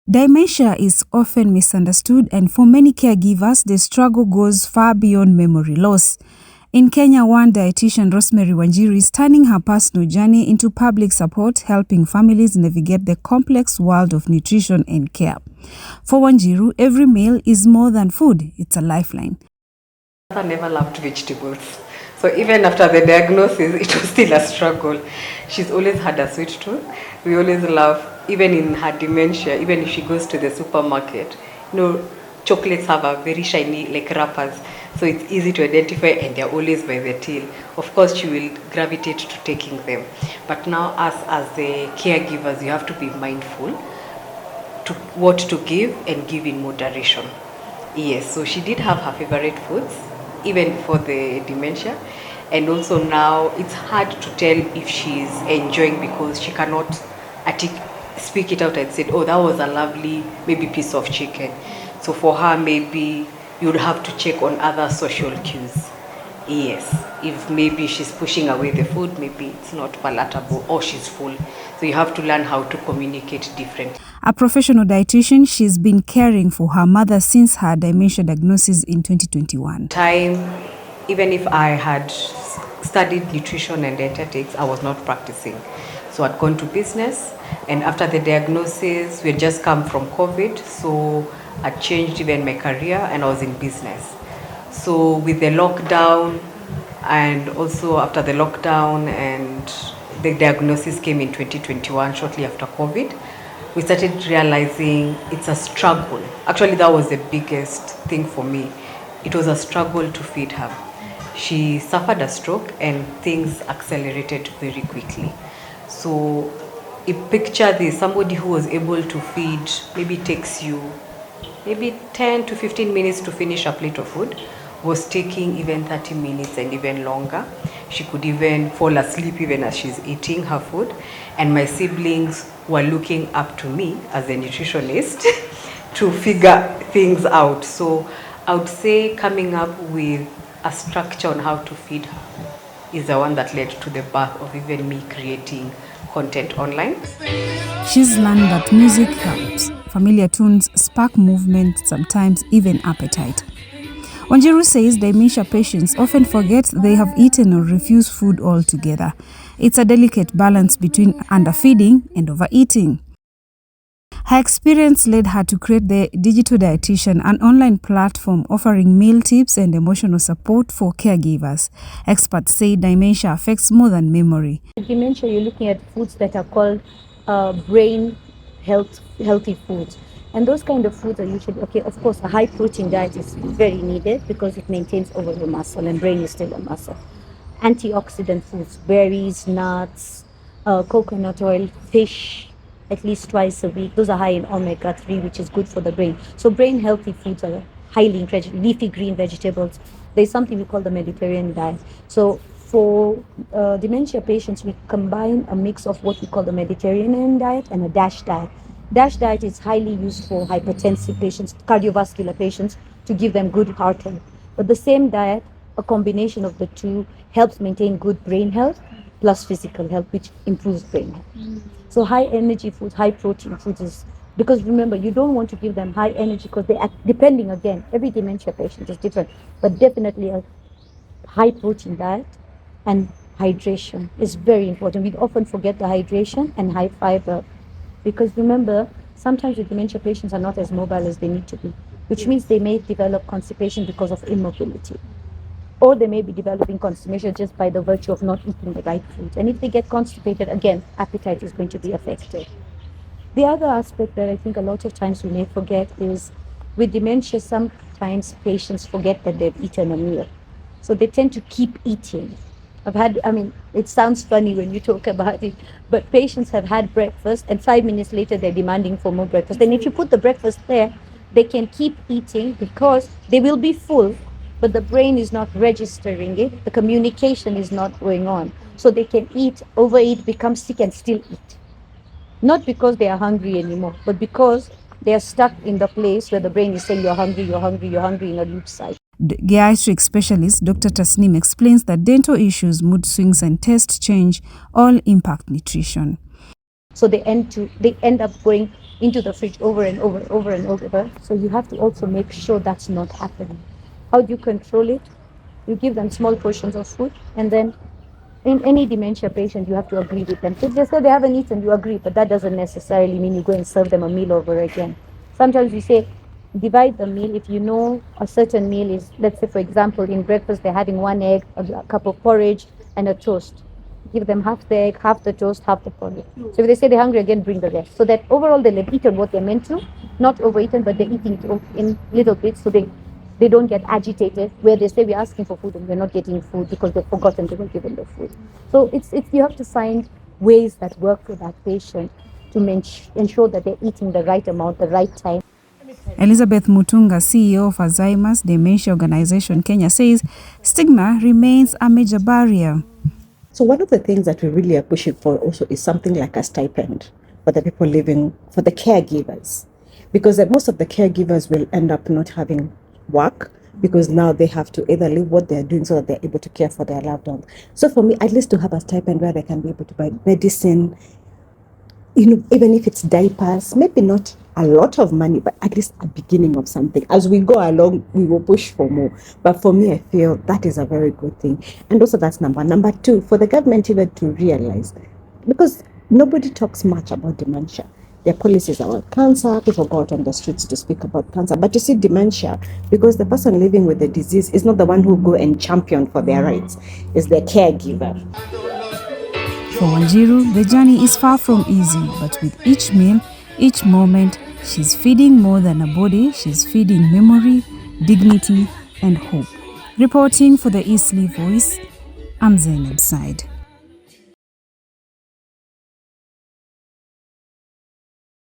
Dementia is often misunderstood, and for many caregivers, the struggle goes far beyond memory loss. In Kenya, one dietitian, Rosemary Kabui, is turning her personal journey into public support, helping families navigate the complex world of nutrition and care. For Wanjiru, every meal is more than food, it's a lifeline. I never loved vegetables. So even after the diagnosis, it was still a struggle. She's always had a sweet tooth. We always laugh, even in her dementia, even if she goes to the supermarket, chocolates have a very shiny like wrappers. So it's easy to identify and they're always by the till. Of course, she will gravitate to taking them. But now us as the caregivers, you have to be mindful to what to give and give in moderation. Yes, so she did have her favorite foods, even before the dementia. And also now it's hard to tell if she's enjoying because she cannot speak it out and say, oh, that was a lovely maybe piece of chicken. So for her, maybe you'd have to check on other social cues. Yes, if maybe she's pushing away the food, maybe it's not palatable or she's full. So you have to learn how to communicate differently. A professional dietitian, she's been caring for her mother since her dementia diagnosis in 2021. Even if I had studied nutrition and dietetics, I was not practicing. So I'd gone to business, and after the diagnosis, we had just come from COVID, so I changed even my career and I was in business. So with the lockdown, and also after the lockdown and the diagnosis came in 2021, shortly after COVID, we started realizing it's a struggle. Actually, that was the biggest thing for me. It was a struggle to feed her. She suffered a stroke and things accelerated very quickly. So picture this, somebody who was able to feed, maybe takes you maybe 10 to 15 minutes to finish a plate of food, was taking even 30 minutes and even longer. She could even fall asleep even as she's eating her food. And my siblings were looking up to me as a nutritionist to figure things out. So I would say coming up with a structure on how to feed her is the one that led to the birth of even me creating content online. She's learned that music helps. Familiar tunes spark movement, sometimes even appetite. Wanjiru says dementia patients often forget they have eaten or refuse food altogether. It's a delicate balance between underfeeding and overeating. Her experience led her to create the Digital Dietitian, an online platform offering meal tips and emotional support for caregivers. Experts say dementia affects more than memory. With dementia, you're looking at foods that are called brain healthy foods. And those kind of foods are usually, of course, a high protein diet is very needed because it maintains overall muscle and brain is still a muscle. Antioxidant foods, berries, nuts, coconut oil, fish, at least twice a week. Those are high in omega-3, which is good for the brain. So brain healthy foods are highly encouraged. Leafy green vegetables. There's something we call the Mediterranean diet. So for dementia patients, we combine a mix of what we call the Mediterranean diet and a DASH diet. DASH diet is highly used for hypertensive patients, cardiovascular patients, to give them good heart health. But the same diet, a combination of the two, helps maintain good brain health plus physical health, which improves brain health. So high energy foods, high protein foods is, because remember, you don't want to give them high energy because they are depending, again, every dementia patient is different, but definitely a high protein diet and hydration is very important. We often forget the hydration and high fiber. Because remember, sometimes with dementia patients are not as mobile as they need to be, which means they may develop constipation because of immobility. Or they may be developing constipation just by the virtue of not eating the right foods. And if they get constipated, again, appetite is going to be affected. The other aspect that I think a lot of times we may forget is with dementia, sometimes patients forget that they've eaten a meal. So they tend to keep eating. It sounds funny when you talk about it, but patients have had breakfast and 5 minutes later they're demanding for more breakfast. And if you put the breakfast there, they can keep eating because they will be full, but the brain is not registering it. The communication is not going on. So they can eat, overeat, become sick and still eat. Not because they are hungry anymore, but because they are stuck in the place where the brain is saying you're hungry, you're hungry, you're hungry in a loop cycle. The geriatric specialist Dr Tasneem explains that dental issues, mood swings and taste change all impact nutrition. So they end up going into the fridge over and over and over. So you have to also make sure that's not happening. How do you control it? You give them small portions of food, and then in any dementia patient, you have to agree with them. So if they say they haven't eaten, you agree, but that doesn't necessarily mean you go and serve them a meal over again. Sometimes you say, divide the meal. If you know a certain meal is, let's say, for example, in breakfast, they're having 1 egg, a cup of porridge, and a toast. Give them half the egg, half the toast, half the porridge. So if they say they're hungry again, bring the rest. So that overall they'll have eaten what they're meant to, not overeaten, but they're eating it in little bits, so they don't get agitated where they say we're asking for food and we're not getting food because they've forgotten they were given the food. So it's you have to find ways that work for that patient to ensure that they're eating the right amount, the right time. Elizabeth Mutunga, CEO of Alzheimer's Dementia Organization Kenya, says stigma remains a major barrier. So one of the things that we really are pushing for also is something like a stipend for the people living, for the caregivers, because most of the caregivers will end up not having work because now they have to either leave what they're doing so that they're able to care for their loved ones. So for me, at least to have a stipend where they can be able to buy medicine, even if it's diapers, maybe not a lot of money, but at least a beginning of something. As we go along, we will push for more. But for me, I feel that is a very good thing. And also that's number one. Number two, for the government even to realize, because nobody talks much about dementia. Their policies are about cancer. People go out on the streets to speak about cancer. But you see dementia, because the person living with the disease is not the one who go and champion for their rights. It's their caregiver. For Wanjiru, the journey is far from easy, but with each meal, each moment, she's feeding more than a body, she's feeding memory, dignity, and hope. Reporting for the Eastleigh Voice, I'm Zainab Said.